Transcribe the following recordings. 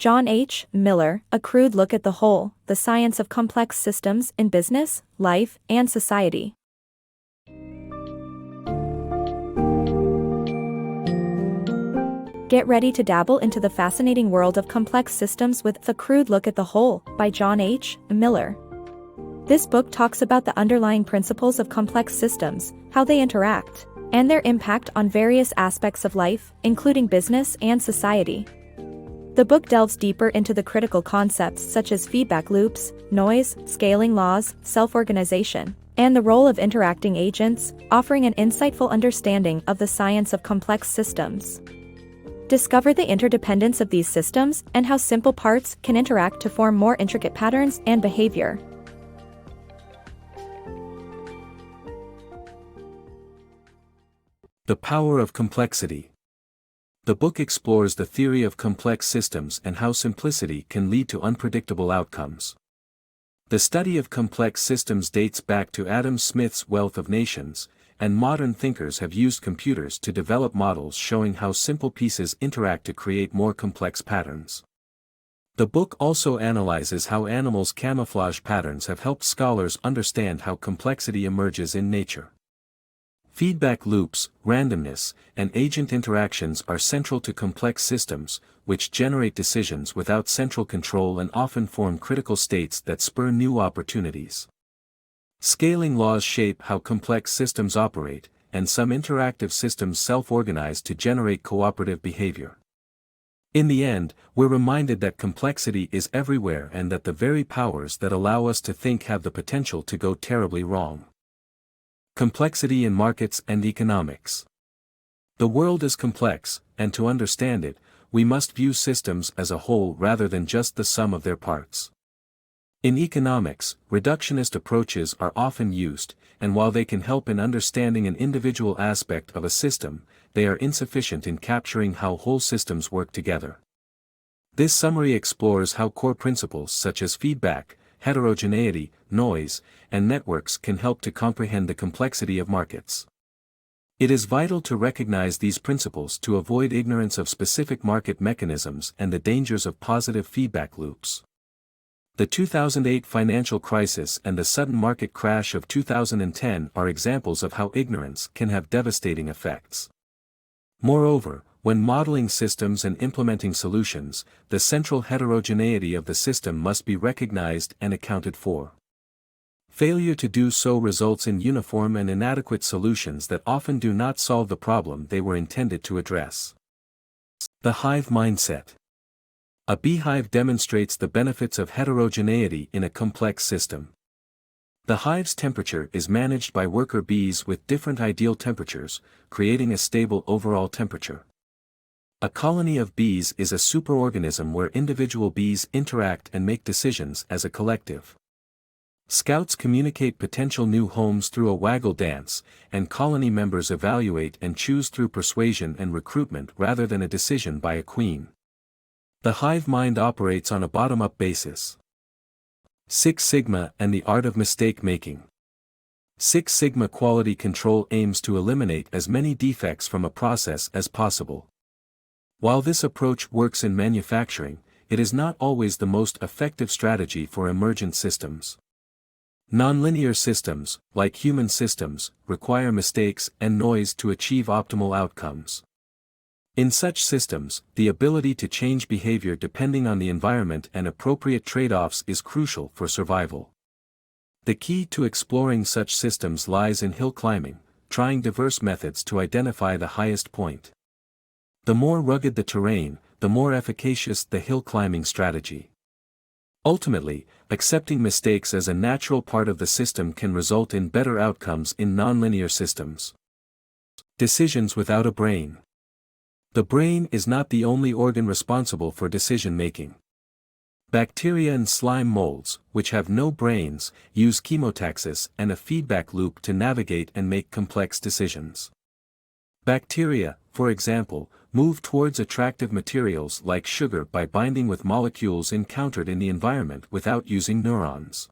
JohnHMiller, A Crude Look at the Whole, The Science of Complex Systems in Business, Life, and Society. Get ready to dabble into the fascinating world of complex systems with A Crude Look at the Whole by JohnHMiller. This book talks about the underlying principles of complex systems, how they interact, and their impact on various aspects of life, including business and society. The book delves deeper into the critical concepts such as feedback loops, noise, scaling laws, self-organization, and the role of interacting agents, offering an insightful understanding of the science of complex systems. Discover the interdependence of these systems and how simple parts can interact to form more intricate patterns and behavior. The power of complexity. The book explores the theory of complex systems and how simplicity can lead to unpredictable outcomes. The study of complex systems dates back to Adam Smith's Wealth of Nations, and modern thinkers have used computers to develop models showing how simple pieces interact to create more complex patterns. The book also analyzes how animals' camouflage patterns have helped scholars understand how complexity emerges in nature. Feedback loops, randomness, and agent interactions are central to complex systems, which generate decisions without central control and often form critical states that spur new opportunities. Scaling laws shape how complex systems operate, and some interactive systems self-organize to generate cooperative behavior. In the end, we're reminded that complexity is everywhere and that the very powers that allow us to think have the potential to go terribly wrong. Complexity in markets and economics. The world is complex, and to understand it, we must view systems as a whole rather than just the sum of their parts. In economics, reductionist approaches are often used, and while they can help in understanding an individual aspect of a system, they are insufficient in capturing how whole systems work together. This summary explores how core principles such as feedback, heterogeneity, noise, and networks can help to comprehend the complexity of markets. It is vital to recognize these principles to avoid ignorance of specific market mechanisms and the dangers of positive feedback loops. The 2008 financial crisis and the sudden market crash of 2010 are examples of how ignorance can have devastating effects. Moreover, when modeling systems and implementing solutions, the central heterogeneity of the system must be recognized and accounted for. Failure to do so results in uniform and inadequate solutions that often do not solve the problem they were intended to address. The Hive Mindset. A beehive demonstrates the benefits of heterogeneity in a complex system. The hive's temperature is managed by worker bees with different ideal temperatures, creating a stable overall temperature. A colony of bees is a superorganism where individual bees interact and make decisions as a collective. Scouts communicate potential new homes through a waggle dance, and colony members evaluate and choose through persuasion and recruitment rather than a decision by a queen. The hive mind operates on a bottom-up basis. Six Sigma and the art of mistake making. Six Sigma quality control aims to eliminate as many defects from a process as possible. While this approach works in manufacturing, it is not always the most effective strategy for emergent systems. Nonlinear systems, like human systems, require mistakes and noise to achieve optimal outcomes. In such systems, the ability to change behavior depending on the environment and appropriate trade-offs is crucial for survival. The key to exploring such systems lies in hill climbing, trying diverse methods to identify the highest point. The more rugged the terrain, the more efficacious the hill climbing strategy. Ultimately, accepting mistakes as a natural part of the system can result in better outcomes in nonlinear systems. Decisions without a brain. The brain is not the only organ responsible for decision-making. Bacteria and slime molds, which have no brains, use chemotaxis and a feedback loop to navigate and make complex decisions. Bacteria, for example, move towards attractive materials like sugar by binding with molecules encountered in the environment without using neurons.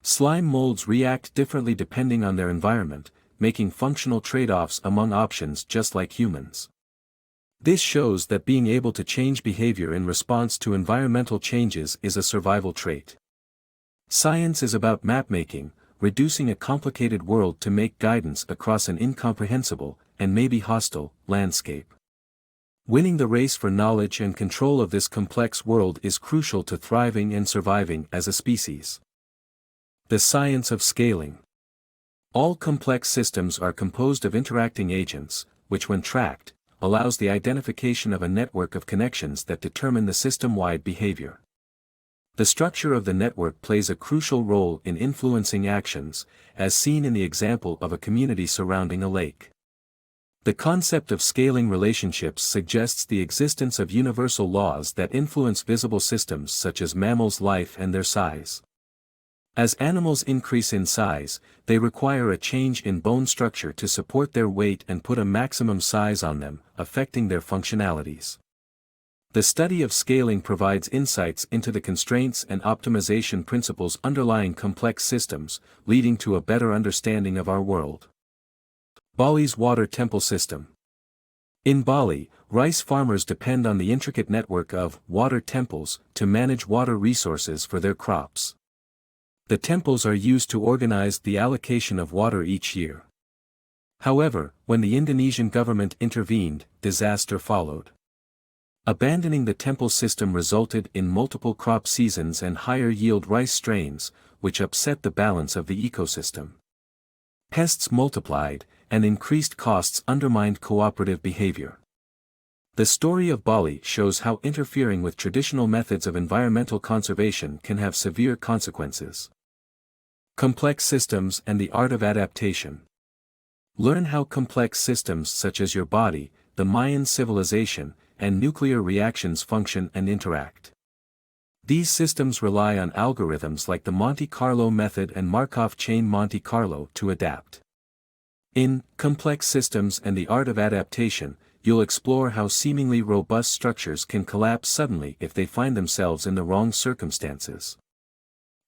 Slime molds react differently depending on their environment, making functional trade-offs among options just like humans. This shows that being able to change behavior in response to environmental changes is a survival trait. Science is about map-making, reducing a complicated world to make guidance across an incomprehensible, and maybe hostile, landscape. Winning the race for knowledge and control of this complex world is crucial to thriving and surviving as a species. The science of scaling. All complex systems are composed of interacting agents, which when tracked, allows the identification of a network of connections that determine the system-wide behavior. The structure of the network plays a crucial role in influencing actions, as seen in the example of a community surrounding a lake. The concept of scaling relationships suggests the existence of universal laws that influence visible systems such as mammals' life and their size. As animals increase in size, they require a change in bone structure to support their weight and put a maximum size on them, affecting their functionalities. The study of scaling provides insights into the constraints and optimization principles underlying complex systems, leading to a better understanding of our world. Bali's water temple system. In Bali, rice farmers depend on the intricate network of water temples to manage water resources for their crops. The temples are used to organize the allocation of water each year. However, when the Indonesian government intervened, disaster followed. Abandoning the temple system resulted in multiple crop seasons and higher yield rice strains, which upset the balance of the ecosystem. Pests multiplied, and increased costs undermined cooperative behavior. The story of Bali shows how interfering with traditional methods of environmental conservation can have severe consequences. Complex systems and the art of adaptation. Learn how complex systems such as your body, the Mayan civilization, and nuclear reactions function and interact. These systems rely on algorithms like the Monte Carlo method and Markov chain Monte Carlo to adapt. In Complex Systems and the Art of Adaptation, you'll explore how seemingly robust structures can collapse suddenly if they find themselves in the wrong circumstances.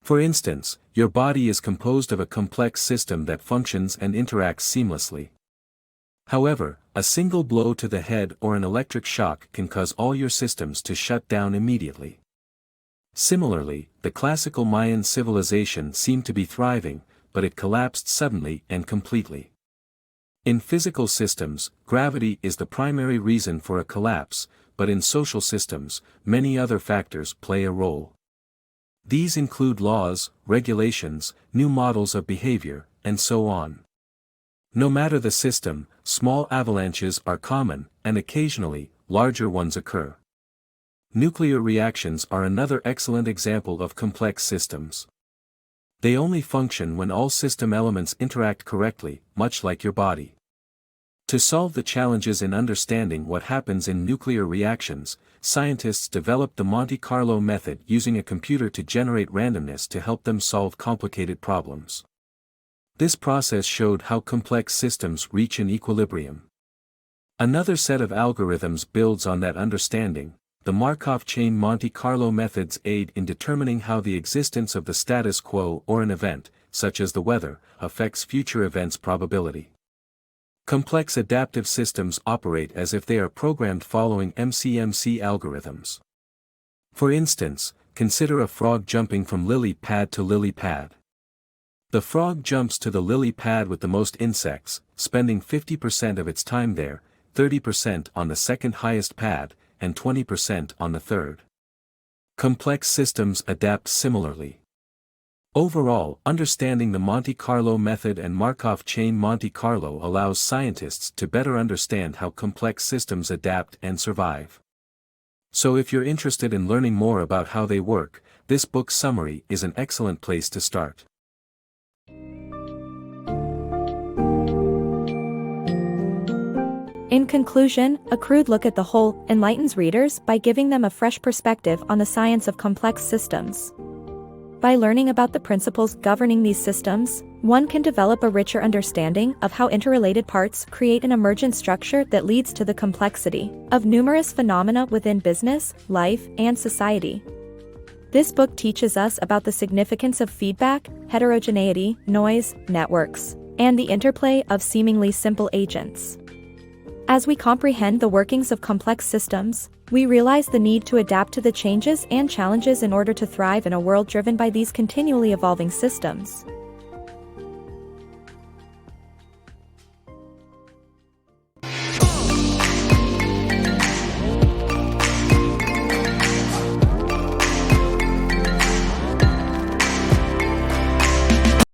For instance, your body is composed of a complex system that functions and interacts seamlessly. However, a single blow to the head or an electric shock can cause all your systems to shut down immediately. Similarly, the classical Mayan civilization seemed to be thriving, but it collapsed suddenly and completely. In physical systems, gravity is the primary reason for a collapse, but in social systems, many other factors play a role. These include laws, regulations, new models of behavior, and so on. No matter the system, small avalanches are common, and occasionally, larger ones occur. Nuclear reactions are another excellent example of complex systems. They only function when all system elements interact correctly, much like your body. To solve the challenges in understanding what happens in nuclear reactions, scientists developed the Monte Carlo method using a computer to generate randomness to help them solve complicated problems. This process showed how complex systems reach an equilibrium. Another set of algorithms builds on that understanding. The Markov chain Monte Carlo methods aid in determining how the existence of the status quo or an event, such as the weather, affects future events' probability. Complex adaptive systems operate as if they are programmed following MCMC algorithms. For instance, consider a frog jumping from lily pad to lily pad. The frog jumps to the lily pad with the most insects, spending 50% of its time there, 30% on the second highest pad, and 20% on the third. Complex systems adapt similarly. Overall, understanding the Monte Carlo method and Markov chain Monte Carlo allows scientists to better understand how complex systems adapt and survive. So if you're interested in learning more about how they work, this book summary is an excellent place to start. In conclusion, A Crude Look at the Whole enlightens readers by giving them a fresh perspective on the science of complex systems. By learning about the principles governing these systems, one can develop a richer understanding of how interrelated parts create an emergent structure that leads to the complexity of numerous phenomena within business, life, and society. This book teaches us about the significance of feedback, heterogeneity, noise, networks, and the interplay of seemingly simple agents. As we comprehend the workings of complex systems, we realize the need to adapt to the changes and challenges in order to thrive in a world driven by these continually evolving systems.